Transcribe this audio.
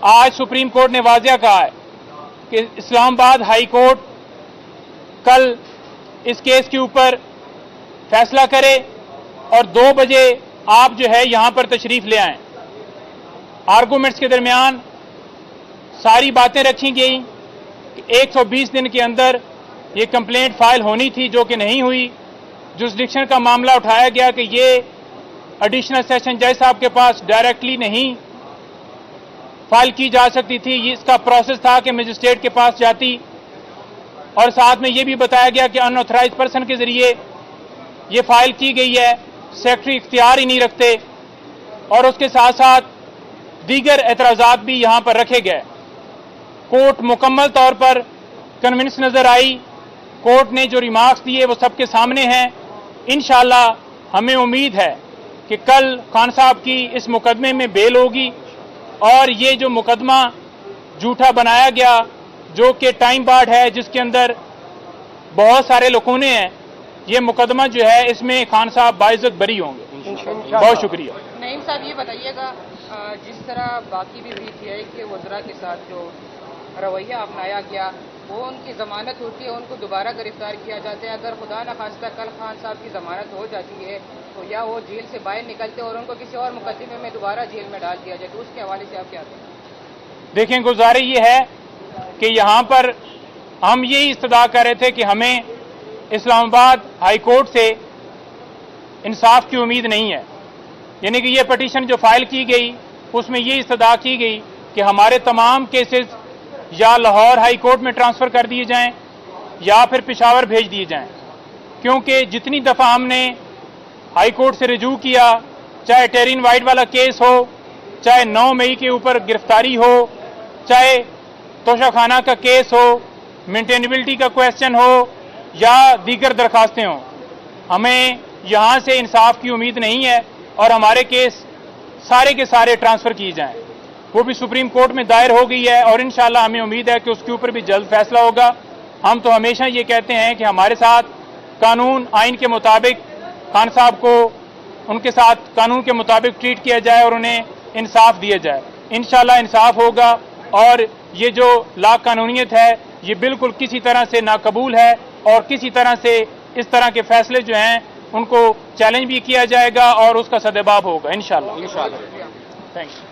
आज supreme court ने वाज़िया कहा है कि इस्लामाबाद हाई कोर्ट कल इस केस के ऊपर फैसला करे और 2 बजे आप जो है यहां पर तशरीफ ले आएं। आर्गूमेंट्स के दरमियान सारी बातें रखी गई कि 120 दिन के अंदर ये कंप्लेंट फाइल होनी थी, जो कि नहीं हुई। जुरिसडिक्शन का मामला उठाया गया कि ये एडिशनल सेशन जज साहब के पास डायरेक्टली नहीं फाइल की जा सकती थी, इसका प्रोसेस था कि मजिस्ट्रेट के पास जाती। और साथ में ये भी बताया गया कि अनऑथराइज्ड पर्सन के जरिए ये फाइल की गई है, सेक्रेटरी इख्तियार ही नहीं रखते। और उसके साथ साथ दीगर एतराज़ात भी यहां पर रखे गए। कोर्ट मुकम्मल तौर पर कन्विंस नजर आई। कोर्ट ने जो रिमार्क्स दिए वो सबके सामने हैं। इंशाअल्लाह हमें उम्मीद है कि कल खान साहब की इस मुकदमे में बेल होगी और ये जो मुकदमा झूठा बनाया गया, जो कि टाइम बार्ड है, जिसके अंदर बहुत सारे लकूने हैं, ये मुकदमा जो है इसमें खान साहब बाइज्जत बरी होंगे। बहुत शुक्रिया। नईम साहब, ये बताइएगा, जिस तरह बाकी भी हुई थी कि वज़रा के साथ जो रवैया अपनाया गया, वो उनकी ज़मानत होती है, उनको दोबारा गिरफ्तार किया जाता है। अगर खुदा न खास्ता कल खान साहब की ज़मानत हो जाती है तो या वो जेल से बाहर निकलते और उनको किसी और मुकदमे में दोबारा जेल में डाल दिया जाए, तो उसके हवाले से आप क्या कहें? देखें, गुज़ारिश ये है कि यहाँ पर हम यही इस्तदा कर रहे थे कि हमें इस्लामाबाद हाई कोर्ट से इंसाफ की उम्मीद नहीं है। यानी कि ये पटिशन जो फाइल की गई उसमें ये इस्तदा की गई कि हमारे तमाम केसेस या लाहौर हाई कोर्ट में ट्रांसफ़र कर दिए जाएं या फिर पेशावर भेज दिए जाएं, क्योंकि जितनी दफ़ा हमने हाई कोर्ट से रिजू किया, चाहे टेरिन वाइट वाला केस हो, चाहे 9 मई के ऊपर गिरफ्तारी हो, चाहे तोशाखाना का केस हो, मेंटेनेबिलिटी का क्वेश्चन हो या दीगर दरखास्तें हों, हमें यहाँ से इंसाफ की उम्मीद नहीं है और हमारे केस सारे के सारे ट्रांसफ़र किए जाएं। वो भी सुप्रीम कोर्ट में दायर हो गई है और इंशाअल्लाह हमें उम्मीद है कि उसके ऊपर भी जल्द फैसला होगा। हम तो हमेशा ये कहते हैं कि हमारे साथ कानून आइन के मुताबिक खान साहब को उनके साथ कानून के मुताबिक ट्रीट किया जाए और उन्हें इंसाफ दिया जाए। इंशाअल्लाह इंसाफ होगा और ये जो लाकानूनियत है ये बिल्कुल किसी तरह से नाकबूल है और किसी तरह से इस तरह के फैसले जो हैं उनको चैलेंज भी किया जाएगा और उसका सद्भाव होगा इंशाअल्लाह। Thank you.